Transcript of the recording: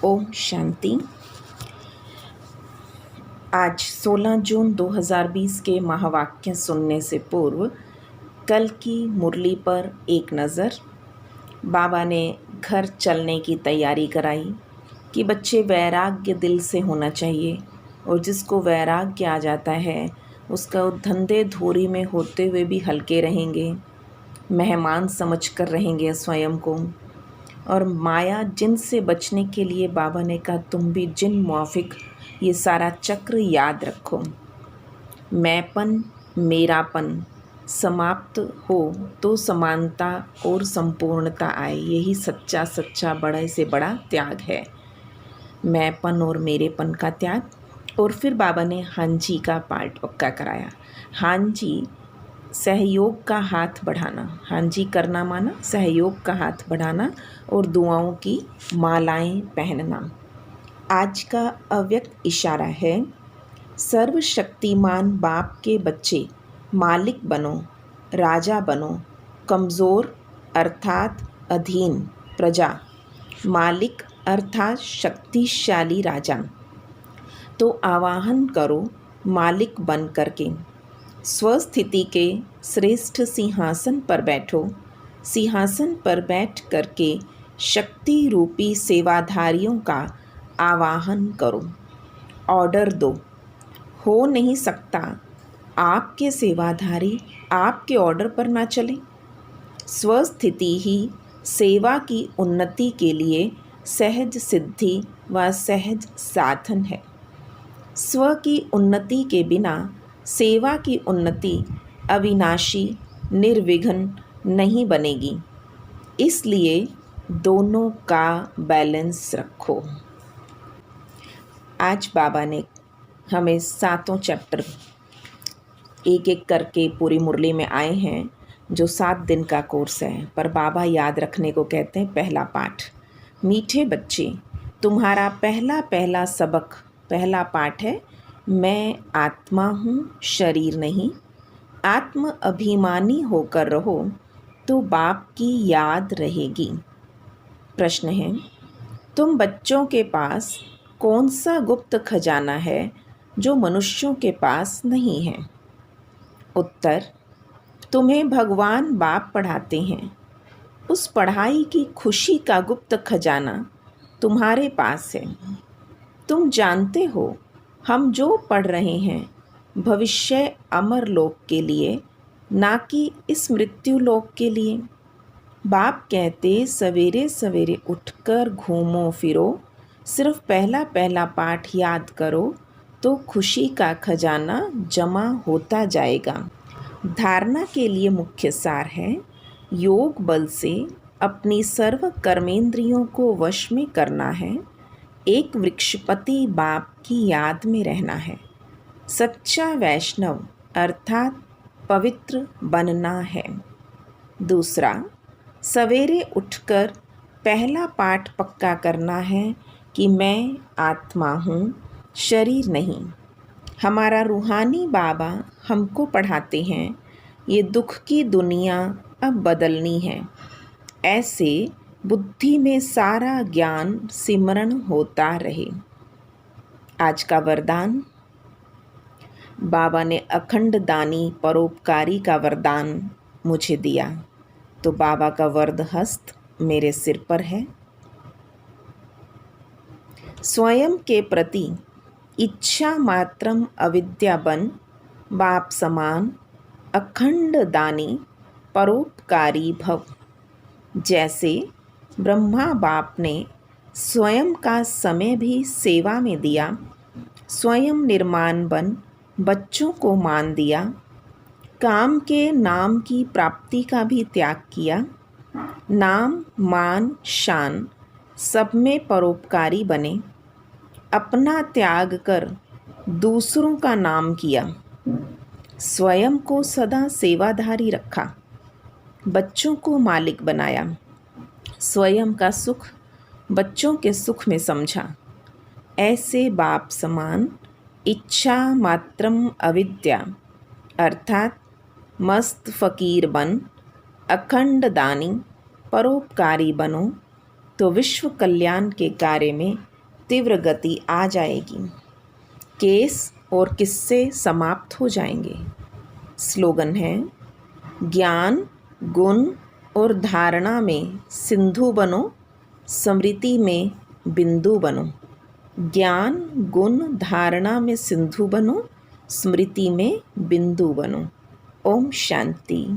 ओम शांति। आज 16 जून 2020 के महावाक्य सुनने से पूर्व कल की मुरली पर एक नज़र। बाबा ने घर चलने की तैयारी कराई कि बच्चे वैराग्य दिल से होना चाहिए, और जिसको वैराग्य आ जाता है उसका धंधे धूरी में होते हुए भी हल्के रहेंगे, मेहमान समझ कर रहेंगे स्वयं को। और माया जिनसे बचने के लिए बाबा ने कहा तुम भी जिन मुआफिक ये सारा चक्र याद रखो। मैंपन मेरापन समाप्त हो तो समानता और संपूर्णता आए। यही सच्चा बड़े से बड़ा त्याग है, मैंपन और मेरेपन का त्याग। और फिर बाबा ने हाँ जी का पार्ट पक्का कराया। हाँ जी सहयोग का हाथ बढ़ाना, हाँ जी करना माना सहयोग का हाथ बढ़ाना और दुआओं की मालाएं पहनना। आज का अव्यक्त इशारा है, सर्वशक्तिमान बाप के बच्चे मालिक बनो, राजा बनो। कमज़ोर अर्थात अधीन प्रजा, मालिक अर्थात शक्तिशाली राजा। तो आवाहन करो मालिक बन करके, स्वस्थिति के श्रेष्ठ सिंहासन पर बैठो। सिंहासन पर बैठ करके शक्ति रूपी सेवाधारियों का आवाहन करो। ऑर्डर दो। हो नहीं सकता आपके सेवाधारी आपके ऑर्डर पर ना चले। स्वस्थिति ही सेवा की उन्नति के लिए सहज सिद्धि व सहज साधन है। स्व की उन्नति के बिना सेवा की उन्नति अविनाशी निर्विघ्न नहीं बनेगी। इसलिए दोनों का बैलेंस रखो। आज बाबा ने हमें 7 चैप्टर एक एक करके पूरी मुरली में आए हैं, जो 7 दिन का कोर्स है। पर बाबा याद रखने को कहते हैं पहला पाठ। मीठे बच्चे, तुम्हारा पहला सबक, पहला पाठ है, मैं आत्मा हूँ शरीर नहीं। आत्म अभिमानी होकर रहो तो बाप की याद रहेगी। प्रश्न है, तुम बच्चों के पास कौन सा गुप्त खजाना है जो मनुष्यों के पास नहीं है? उत्तर, तुम्हें भगवान बाप पढ़ाते हैं। उस पढ़ाई की खुशी का गुप्त खजाना तुम्हारे पास है। तुम जानते हो हम जो पढ़ रहे हैं भविष्य अमर लोक के लिए, ना कि इस मृत्यु लोक के लिए। बाप कहते सवेरे सवेरे उठकर घूमो फिरो, सिर्फ पहला पाठ याद करो तो खुशी का खजाना जमा होता जाएगा। धारणा के लिए मुख्य सार है, योग बल से अपनी सर्व कर्मेंद्रियों को वश में करना है। एक वृक्षपति बाप की याद में रहना है। सच्चा वैष्णव अर्थात पवित्र बनना है। दूसरा, सवेरे उठकर पहला पाठ पक्का करना है कि मैं आत्मा हूँ शरीर नहीं। हमारा रूहानी बाबा हमको पढ़ाते हैं ये दुख की दुनिया अब बदलनी है। ऐसे बुद्धि में सारा ज्ञान सिमरण होता रहे। आज का वरदान, बाबा ने अखंड दानी परोपकारी का वरदान मुझे दिया, तो बाबा का वरद हस्त मेरे सिर पर है। स्वयं के प्रति इच्छा मात्रम अविद्या बन, बाप समान अखंड दानी परोपकारी भव। जैसे ब्रह्मा बाप ने स्वयं का समय भी सेवा में दिया, स्वयं निर्माण बन बच्चों को मान दिया, काम के नाम की प्राप्ति का भी त्याग किया, नाम मान शान सब में परोपकारी बने, अपना त्याग कर दूसरों का नाम किया, स्वयं को सदा सेवाधारी रखा, बच्चों को मालिक बनाया, स्वयं का सुख बच्चों के सुख में समझा। ऐसे बाप समान इच्छा मात्रम अविद्या अर्थात मस्त फकीर बन अखंड दानी परोपकारी बनो तो विश्व कल्याण के कार्य में तीव्र गति आ जाएगी। केस और किस्से समाप्त हो जाएंगे। स्लोगन है, ज्ञान, गुण और धारणा में सिंधु बनो, स्मृति में बिंदु बनो। ज्ञान, गुण, धारणा में सिंधु बनो, स्मृति में बिंदु बनो। ओम शांति।